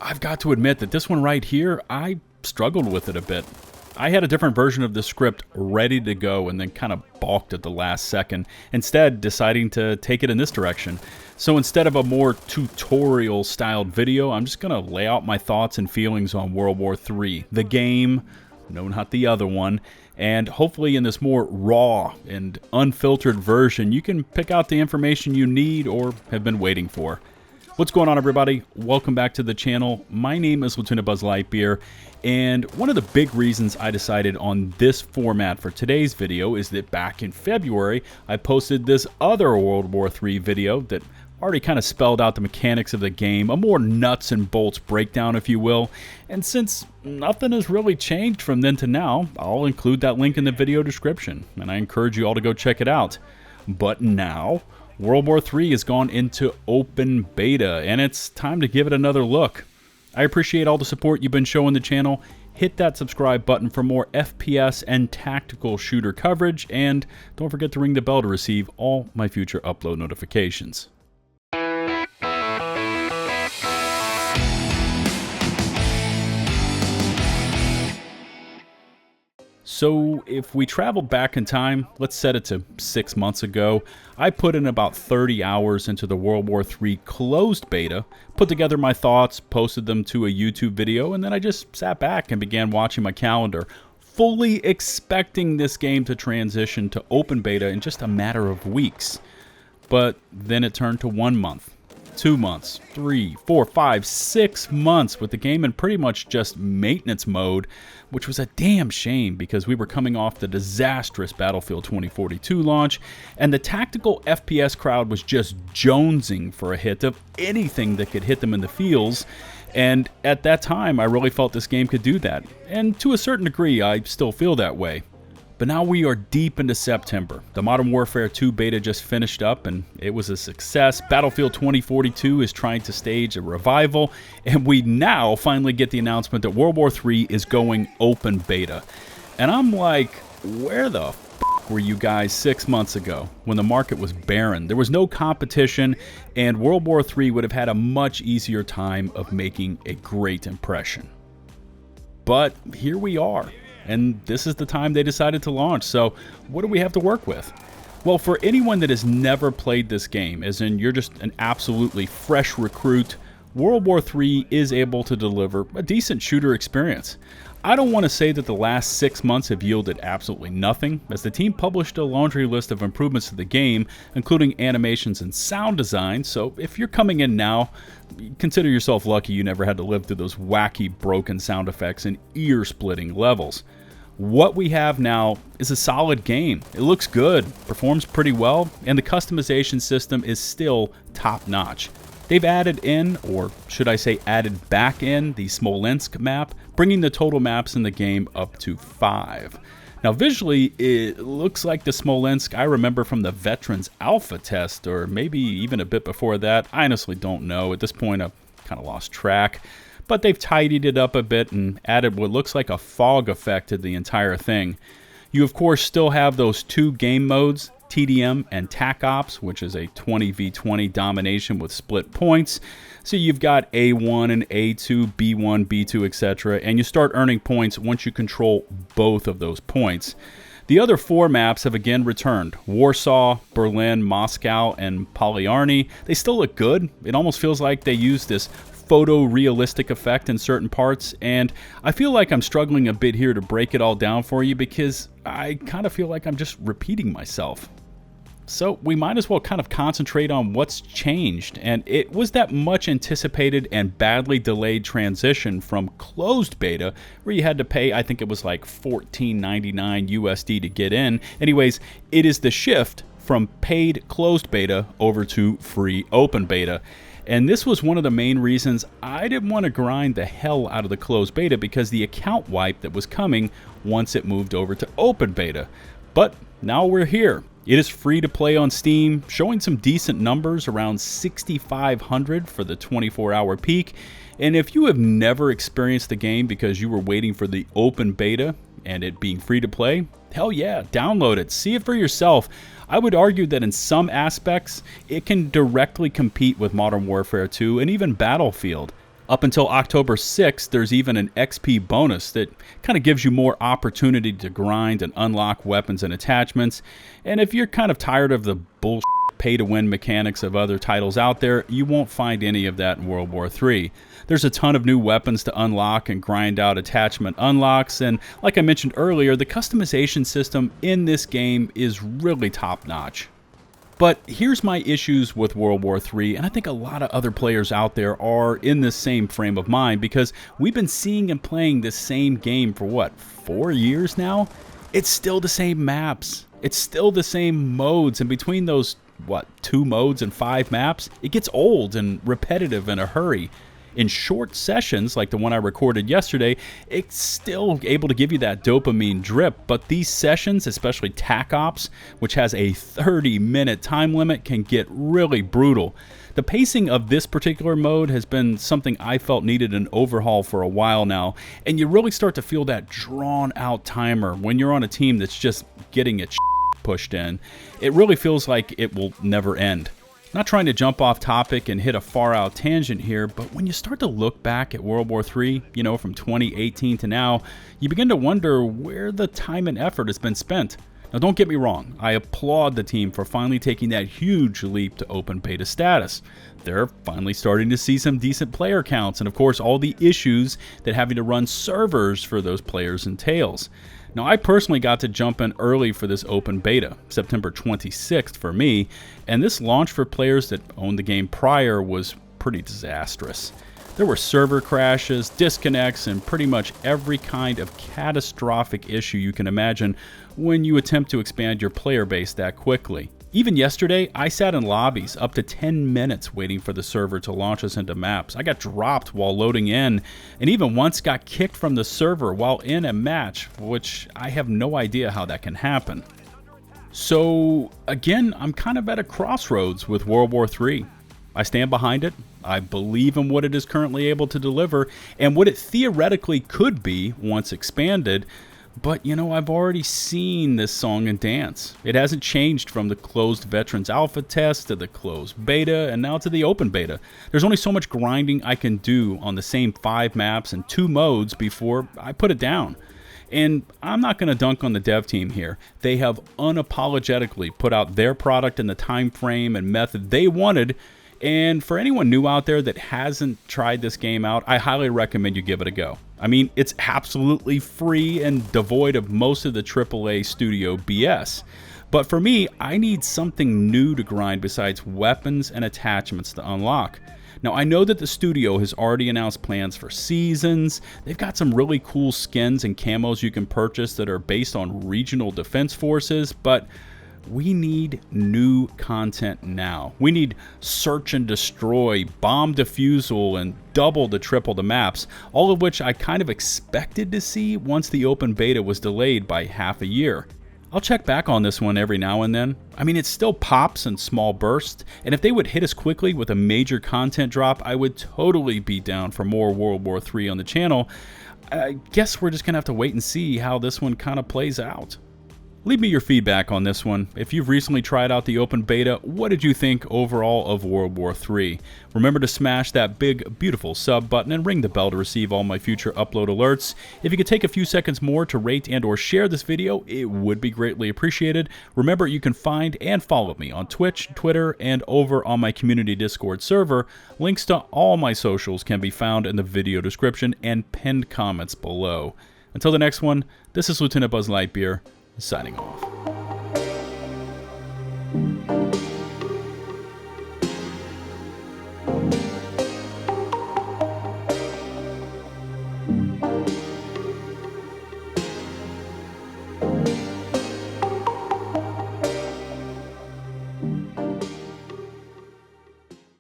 I've got to admit that this one right here, I struggled with it a bit. I had a different version of the script ready to go and then kind of balked at the last second, instead deciding to take it in this direction. So instead of a more tutorial-styled video, I'm just going to lay out my thoughts and feelings on World War III, the game, no, not the other one, and hopefully in this more raw and unfiltered version, you can pick out the information you need or have been waiting for. What's going on, everybody? Welcome back to the channel. My name is LtBuzzLitebeer, and one of the big reasons I decided on this format for today's video is that back in February, I posted this other World War III video that already kind of spelled out the mechanics of the game, a more nuts and bolts breakdown, if you will. And since nothing has really changed from then to now, I'll include that link in the video description, and I encourage you all to go check it out. But now, World War III has gone into open beta, and it's time to give it another look. I appreciate all the support you've been showing the channel. Hit that subscribe button for more FPS and tactical shooter coverage, and don't forget to ring the bell to receive all my future upload notifications. So if we traveled back in time, let's set it to 6 months ago, I put in about 30 hours into the World War III closed beta, put together my thoughts, posted them to a YouTube video, and then I just sat back and began watching my calendar, fully expecting this game to transition to open beta in just a matter of weeks. But then it turned to 1 month, 2 months, 3, 4, 5, 6 months with the game in pretty much just maintenance mode, which was a damn shame because we were coming off the disastrous Battlefield 2042 launch, and the tactical FPS crowd was just jonesing for a hit of anything that could hit them in the feels, and at that time I really felt this game could do that, and to a certain degree I still feel that way. But now we are deep into September. The Modern Warfare 2 beta just finished up and it was a success. Battlefield 2042 is trying to stage a revival, and we now finally get the announcement that World War III is going open beta. And I'm like, where the f were you guys 6 months ago when the market was barren? There was no competition, and World War III would have had a much easier time of making a great impression. But here we are. And this is the time they decided to launch, so what do we have to work with? Well, for anyone that has never played this game, as in you're just an absolutely fresh recruit, World War III is able to deliver a decent shooter experience. I don't want to say that the last 6 months have yielded absolutely nothing, as the team published a laundry list of improvements to the game, including animations and sound design, so if you're coming in now, consider yourself lucky you never had to live through those wacky broken sound effects and ear-splitting levels. What we have now is a solid game. It looks good, performs pretty well, and the customization system is still top-notch. They've added in, or should I say added back in, the Smolensk map, bringing the total maps in the game up to 5. Now visually, it looks like the Smolensk I remember from the Veterans Alpha test, or maybe even a bit before that. I honestly don't know. At this point, I've kind of lost track. But they've tidied it up a bit and added what looks like a fog effect to the entire thing. You of course still have those two game modes, TDM and TAC Ops, which is a 20v20 domination with split points. So you've got A1 and A2, B1, B2, etc. And you start earning points once you control both of those points. The other 4 maps have again returned: Warsaw, Berlin, Moscow, and Polyarny. They still look good. It almost feels like they use this photorealistic effect in certain parts, and I feel like I'm struggling a bit here to break it all down for you because I kind of feel like I'm just repeating myself. So we might as well kind of concentrate on what's changed, and it was that much anticipated and badly delayed transition from closed beta, where you had to pay, I think it was like $14.99 USD to get in. Anyways, it is the shift from paid closed beta over to free open beta. And this was one of the main reasons I didn't want to grind the hell out of the closed beta, because the account wipe that was coming once it moved over to open beta. But now we're here. It is free to play on Steam, showing some decent numbers, around 6,500 for the 24-hour peak. And if you have never experienced the game because you were waiting for the open beta and it being free to play, hell yeah, download it, see it for yourself. I would argue that in some aspects, it can directly compete with Modern Warfare 2 and even Battlefield. Up until October 6th, there's even an XP bonus that kind of gives you more opportunity to grind and unlock weapons and attachments. And if you're kind of tired of the bullshit pay-to-win mechanics of other titles out there, you won't find any of that in World War III. There's a ton of new weapons to unlock and grind out attachment unlocks, and like I mentioned earlier, the customization system in this game is really top-notch. But here's my issues with World War III, and I think a lot of other players out there are in this same frame of mind, because we've been seeing and playing this same game for what, 4 years now? It's still the same maps. It's still the same modes, and between those 2 modes and 5 maps, it gets old and repetitive in a hurry. In short sessions, like the one I recorded yesterday, it's still able to give you that dopamine drip, but these sessions, especially TAC Ops, which has a 30-minute time limit, can get really brutal. The pacing of this particular mode has been something I felt needed an overhaul for a while now, and you really start to feel that drawn-out timer when you're on a team that's just getting its pushed in. It really feels like it will never end. Not trying to jump off topic and hit a far out tangent here, but when you start to look back at World War III, from 2018 to now, you begin to wonder where the time and effort has been spent. Now don't get me wrong, I applaud the team for finally taking that huge leap to open beta status. They're finally starting to see some decent player counts, and of course all the issues that having to run servers for those players entails. Now, I personally got to jump in early for this open beta, September 26th for me, and this launch for players that owned the game prior was pretty disastrous. There were server crashes, disconnects, and pretty much every kind of catastrophic issue you can imagine when you attempt to expand your player base that quickly. Even yesterday, I sat in lobbies up to 10 minutes waiting for the server to launch us into maps. I got dropped while loading in, and even once got kicked from the server while in a match, which I have no idea how that can happen. So again, I'm kind of at a crossroads with World War III. I stand behind it. I believe in what it is currently able to deliver and what it theoretically could be once expanded. But, I've already seen this song and dance. It hasn't changed from the closed Veterans Alpha test to the closed beta and now to the open beta. There's only so much grinding I can do on the same 5 maps and 2 modes before I put it down. And I'm not going to dunk on the dev team here. They have unapologetically put out their product in the time frame and method they wanted. And for anyone new out there that hasn't tried this game out, I highly recommend you give it a go. I mean, it's absolutely free and devoid of most of the AAA studio BS. But for me, I need something new to grind besides weapons and attachments to unlock. Now, I know that the studio has already announced plans for seasons. They've got some really cool skins and camos you can purchase that are based on regional defense forces, but we need new content now. We need search and destroy, bomb defusal, and double to triple the maps, all of which I kind of expected to see once the open beta was delayed by half a year. I'll check back on this one every now and then. I mean, it still pops in small bursts, and if they would hit us quickly with a major content drop, I would totally be down for more World War III on the channel. I guess we're just gonna have to wait and see how this one kind of plays out. Leave me your feedback on this one. If you've recently tried out the open beta, what did you think overall of World War III? Remember to smash that big, beautiful sub button and ring the bell to receive all my future upload alerts. If you could take a few seconds more to rate and or share this video, it would be greatly appreciated. Remember, you can find and follow me on Twitch, Twitter, and over on my community Discord server. Links to all my socials can be found in the video description and pinned comments below. Until the next one, this is LtBuzzLitebeer, signing off.